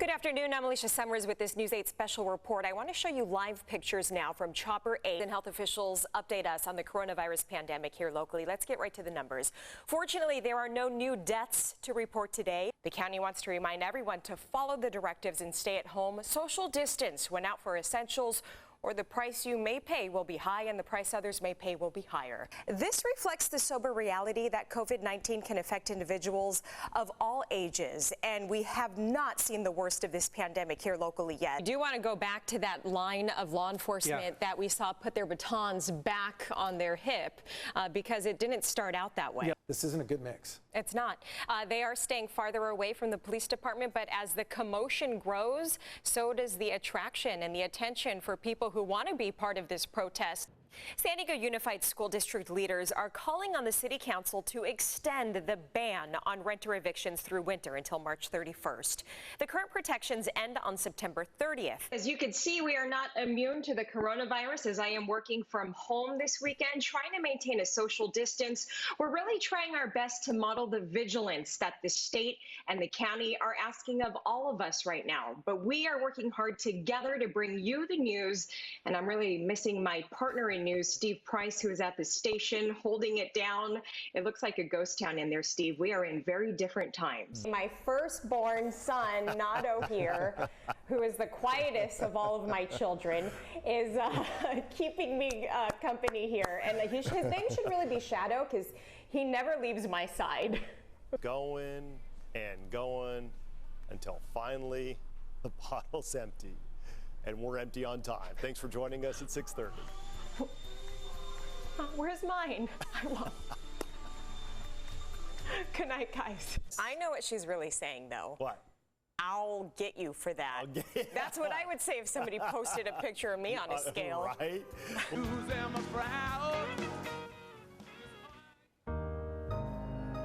Good afternoon. I'm Alicia Summers with this News 8 special report. I want to show you live pictures now from Chopper 8. And health officials update us on the coronavirus pandemic here locally. Let's get right to the numbers. Fortunately, there are no new deaths to report today. The county wants to remind everyone to follow the directives and stay at home, social distance when out for essentials, or the price you may pay will be high and the price others may pay will be higher. This reflects the sober reality that COVID-19 can affect individuals of all ages, and we have not seen the worst of this pandemic here locally yet. I do want to go back to that line of law enforcement that we saw put their batons back on their hip because it didn't start out that way. Yeah, this isn't a good mix. It's not. They are staying farther away from the police department, but as the commotion grows, so does the attraction and the attention for people who want to be part of this protest. San Diego Unified School District leaders are calling on the City Council to extend the ban on renter evictions through winter until March 31st. The current protections end on September 30th. As you can see, we are not immune to the coronavirus as I am working from home this weekend, trying to maintain a social distance. We're really trying our best to model the vigilance that the state and the county are asking of all of us right now. But we are working hard together to bring you the news, and I'm really missing my partner in news, Steve Price, who is at the station holding it down. It looks like a ghost town in there, Steve. We are in very different times. My firstborn son, Nado here, who is the quietest of all of my children, is keeping me company here. And his name should really be Shadow because he never leaves my side. Going and going until finally the bottle's empty. And we're empty on time. Thanks for joining us at 6:30. Where's mine? Good night, guys. I know what she's really saying, though. What? I'll get you for that. That's what I would say if somebody posted a picture of me on a scale. Right?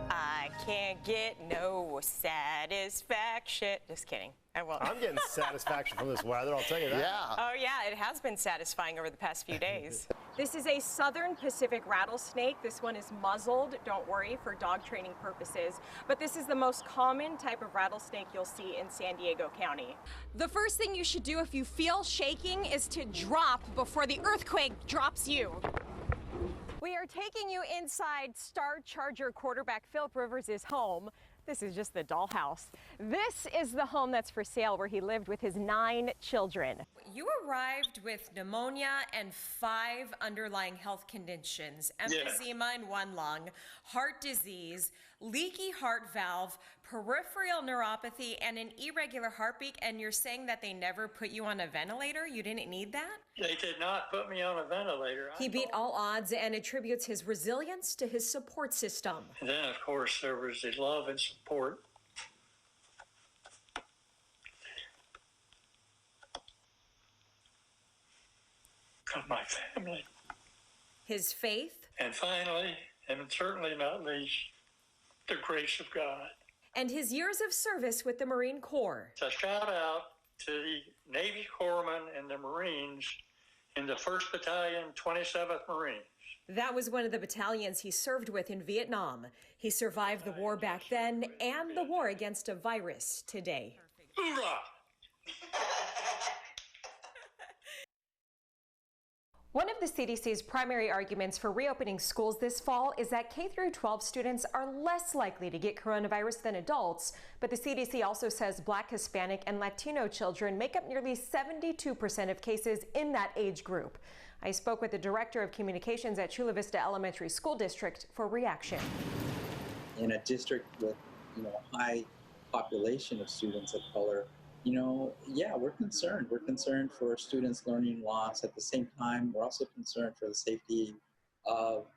I can't get no satisfaction. Just kidding. I won't. I'm getting satisfaction from this weather, I'll tell you that. Yeah. Oh, yeah, it has been satisfying over the past few days. This is a southern Pacific rattlesnake. This one is muzzled, don't worry, for dog training purposes. But this is the most common type of rattlesnake you'll see in San Diego County. The first thing you should do if you feel shaking is to drop before the earthquake drops you. We are taking you inside Star Charger quarterback Philip Rivers' home. This is just the dollhouse. This is the home that's for sale where he lived with his 9 children. You arrived with pneumonia and 5 underlying health conditions: emphysema in one lung, heart disease, leaky heart valve, peripheral neuropathy, and an irregular heartbeat. And you're saying that they never put you on a ventilator? You didn't need that? They did not put me on a ventilator. He beat all odds and attributes his resilience to his support system. And then, of course, there was the love and support of my family. His faith. And finally, and certainly not least, the grace of God. And his years of service with the Marine Corps. So shout out to the Navy Corpsmen and the Marines in the 1st Battalion, 27th Marines. That was one of the battalions he served with in Vietnam. He survived the war back then and the war against a virus today. Hoorah! One of the CDC's primary arguments for reopening schools this fall is that K-12 students are less likely to get coronavirus than adults, but the CDC also says Black, Hispanic, and Latino children make up nearly 72% of cases in that age group. I spoke with the Director of Communications at Chula Vista Elementary School District for reaction. In a district with, a high population of students of color, yeah, we're concerned. We're concerned for students' learning loss. At the same time, we're also concerned for the safety of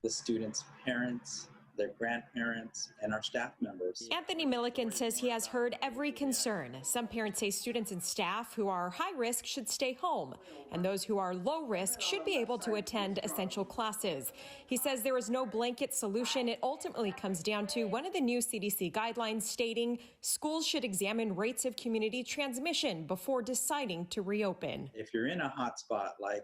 the students' parents, their grandparents, and our staff members. Anthony Milliken says he has heard every concern. Some parents say students and staff who are high risk should stay home, and those who are low risk should be able to attend essential classes. He says there is no blanket solution. It ultimately comes down to one of the new CDC guidelines stating schools should examine rates of community transmission before deciding to reopen. If you're in a hot spot like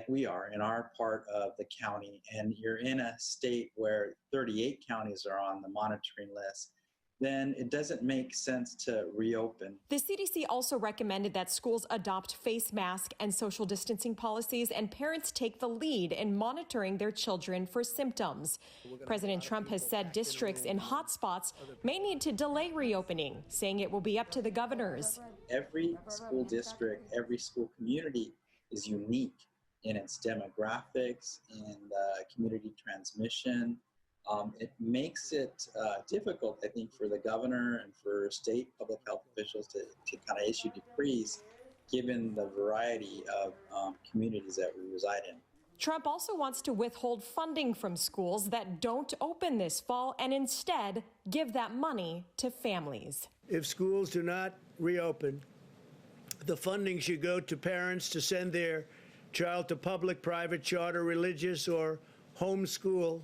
we are in our part of the county, and you're in a state where 38 counties are on the monitoring list, then it doesn't make sense to reopen. The CDC also recommended that schools adopt face mask and social distancing policies, and parents take the lead in monitoring their children for symptoms. President Trump has said districts in hotspots may need to delay reopening, saying it will be up to the governors. Every school district, every school community is unique in its demographics and community transmission. It makes it difficult, I think, for the governor and for state public health officials to kind of issue decrees, given the variety of communities that we reside in. Trump also wants to withhold funding from schools that don't open this fall and instead give that money to families. If schools do not reopen, the funding should go to parents to send their child to public, private, charter, religious, or homeschool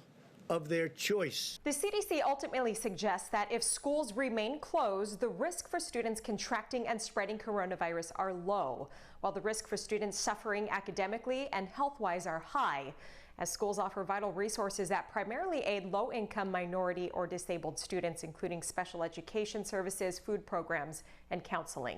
of their choice. The CDC ultimately suggests that if schools remain closed, the risk for students contracting and spreading coronavirus are low, while the risk for students suffering academically and health-wise are high, as schools offer vital resources that primarily aid low-income, minority, or disabled students, including special education services, food programs, and counseling.